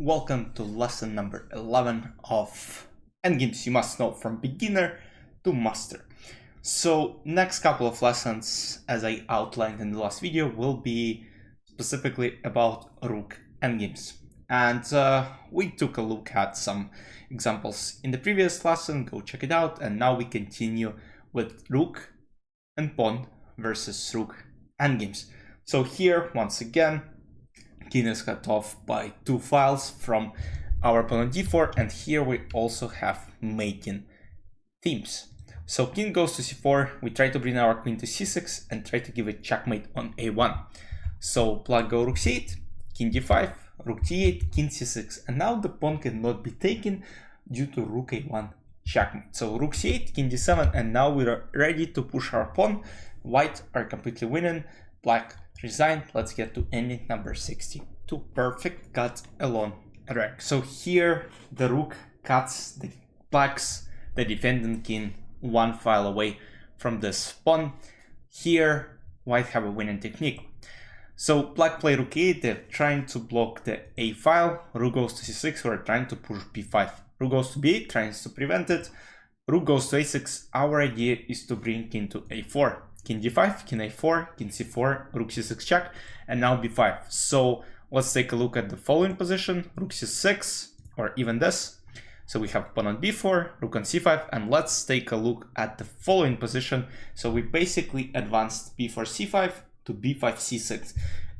Welcome to lesson number 11 of Endgames you must know from beginner to master. So next couple of lessons, as I outlined in the last video, will be specifically about Rook Endgames. And we took a look at some examples in the previous lesson, go check it out. And now we continue with Rook and Pawn versus Rook Endgames. So here, once again, king is cut off by two files from our opponent d4, and here we also have mating themes. So king goes to c4, we try to bring our queen to c6 and try to give it checkmate on a1. So black go rook c8, king d5, rook d8, king c6, and now the pawn cannot be taken due to rook a1 checkmate. So rook c8, king d7, and now we're ready to push our pawn. White are completely winning, black resigned. Let's get to ending number 62. Perfect cut along a rank. So here the rook cuts the black's, the defending king, one file away from this pawn. Here white have a winning technique. So black play rook a8, they're trying to block the a file. Rook goes to c6, we're trying to push b5. Rook goes to b8, trying to prevent it. Rook goes to a6, our idea is to bring king to a4. King d5, king a4, king c4, rook c6 check, and now b5. So let's take a look at the following position, rook c6, or even this. So we have pawn on b4, rook on c5, and let's take a look at the following position. So we basically advanced b4 c5 to b5 c6.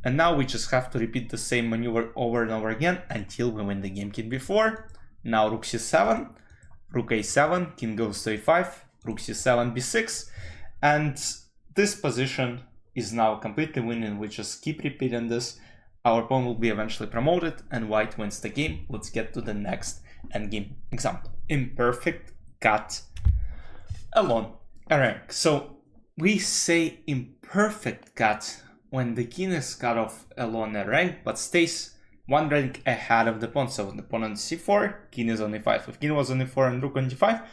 And now we just have to repeat the same maneuver over and over again until we win the game. King b4, now rook c7, rook a7, king goes to a5, rook c7, b6, and this position is now completely winning. We just keep repeating this. Our pawn will be eventually promoted and white wins the game. Let's get to the next endgame example. Imperfect cut along a rank. So we say imperfect cut when the king is cut off along a rank but stays one rank ahead of the pawn. So the pawn on c4, king is on e5. If king was on e4 and rook on d5,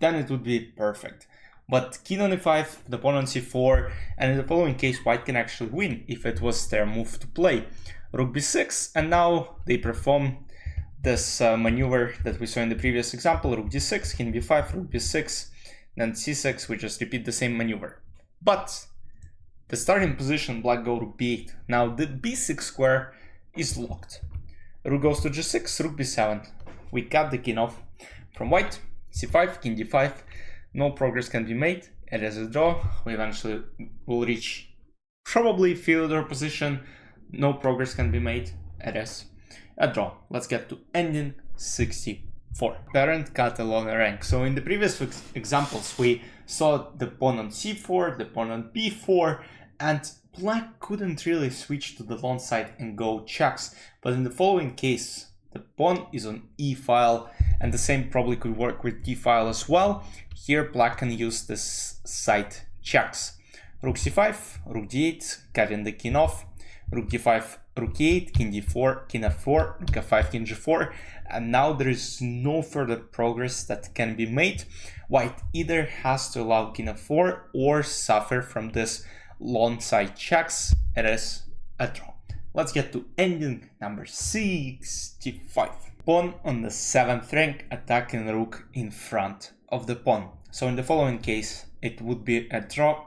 then it would be perfect. But king on e5, the pawn on c4, and in the following case, white can actually win if it was their move to play. Rook b6, and now they perform this maneuver that we saw in the previous example. Rook d6, king b5, rook b6, then c6, we just repeat the same maneuver. But the starting position, black go rook b8. Now the b6 square is locked. Rook goes to g6, rook b7. We cut the king off from white, c5, king d5. No progress can be made. It is a draw. We eventually will reach probably Theodore position. No progress can be made. It is a draw. Let's get to ending 64. Parent cut along a rank. So in the previous examples, we saw the pawn on c4, the pawn on b4, and black couldn't really switch to the long side and go checks. But in the following case, the pawn is on e file, and the same probably could work with d file as well. Here black can use this side checks. Rook c5, rook d8, cutting the king off, rook d5, rook e8, king d4, king f4, rook f5, king g4, and now there is no further progress that can be made. White either has to allow king f4 or suffer from this long side checks. It is a draw. Let's get to ending number 65. Pawn on the 7th rank attacking rook in front of the pawn. So in the following case, it would be a draw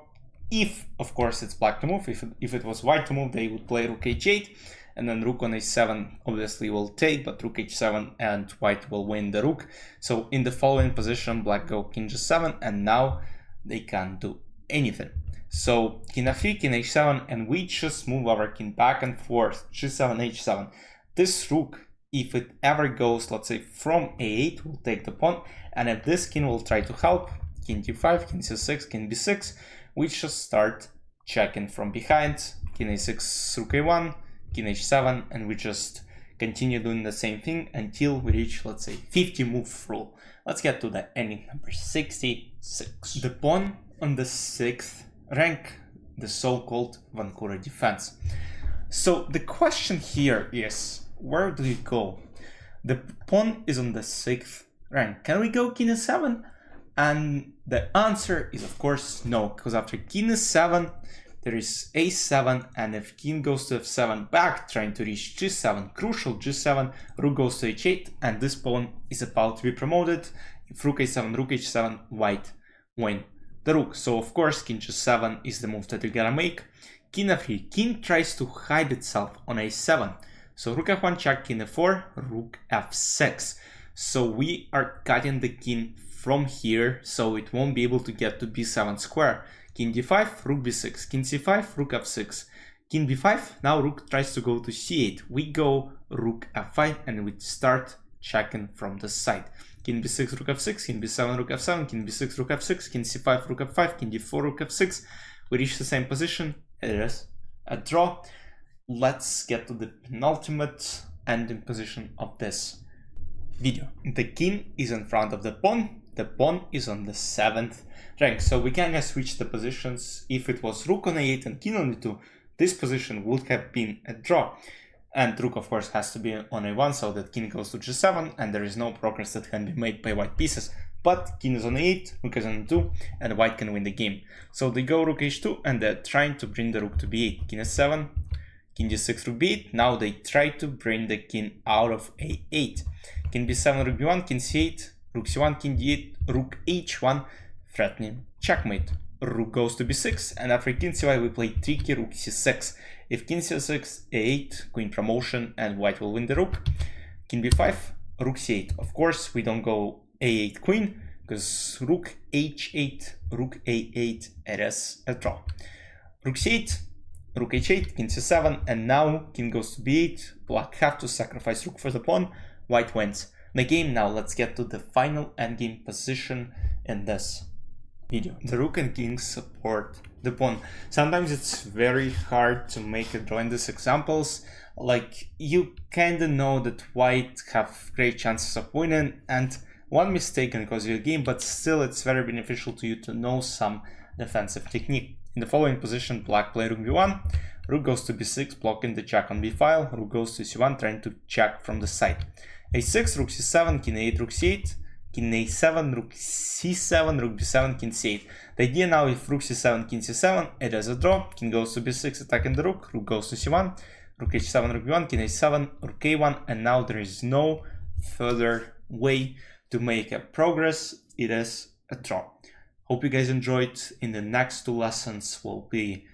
if, of course, it's black to move. If it was white to move, they would play rook h8, and then rook on a7 obviously will take, but rook h7 and white will win the rook. So in the following position, black go king g7, and now they can't do anything. So king f3, king h7, and we just move our king back and forth, g7, h7. This rook, if it ever goes, let's say, from a8, will take the pawn, and if this king will try to help, king d5, king c6, king b6, we just start checking from behind, king a6, rook a1, king h7, and we just continue doing the same thing until we reach, let's say, 50 move rule. Let's get to the ending number 66. The pawn on the 6th rank, the so-called Vancouver defense. So the question here is, where do we go? The pawn is on the 6th rank. Can we go king e7? And the answer is, of course, no, because after king e7, there is a7, and if king goes to f7 back, trying to reach g7, crucial g7, rook goes to h8, and this pawn is about to be promoted. If rook a7, rook h7, white win the rook. So of course king g7 is the move that you gotta make. King f3, king tries to hide itself on a7. So rook f1 check, king f4, rook f6. So we are cutting the king from here, so it won't be able to get to b7 square. King d5, rook b6, king c5, rook f6, king b5, now rook tries to go to c8. We go rook f5 and we start checking from the side. King b6, rook f6, king b7, rook f7, king b6, rook f6, king c5, rook f5, king d4, rook f6. We reach the same position. It is a draw. Let's get to the penultimate ending position of this video. The king is in front of the pawn is on the 7th rank, so we can just switch the positions. If it was rook on a8 and king on e2, this position would have been a draw, and rook of course has to be on a1 so that king goes to g7 and there is no progress that can be made by white pieces. But king is on a8, rook is on e2, and white can win the game. So they go rook h2 and they're trying to bring the rook to b8. King s7, king g6, rook b8. Now they try to bring the king out of a8. King b7, rook b1, king c8, rook c1, king d8, rook h1, threatening checkmate. Rook goes to b6, and after king c5 we play tricky rook c6. If king c6, a8, queen promotion, and white will win the rook. King b5, rook c8. Of course we don't go a8 queen, because rook h8, rook a8, it is a draw. Rook c8, rook h8, king c7, and now king goes to b8. Black have to sacrifice rook for the pawn. White wins the game. Now let's get to the final endgame position in this video. The rook and king support the pawn. Sometimes it's very hard to make a draw in these examples. Like, you kinda know that white have great chances of winning, and one mistake can cause you a game, but still it's very beneficial to you to know some defensive technique. In the following position, black play rook b1, rook goes to b6, blocking the check on b file, rook goes to c1, trying to check from the side. a6, rook c7, king a8, rook c8, king a7, rook c7, rook b7, king c8. The idea now, if rook c7, king c7, it is a draw. King goes to b6, attacking the rook, rook goes to c1, rook h7, rook b1, king a7, rook a1, and now there is no further way to make a progress. It is a draw. Hope you guys enjoyed. In the next two lessons, we'll be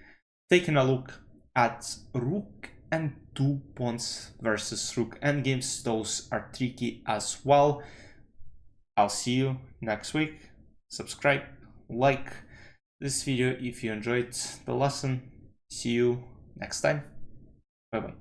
taking a look at rook and two pawns versus rook endgames. Those are tricky as well. I'll see you next week. Subscribe, like this video if you enjoyed the lesson. See you next time. Bye bye.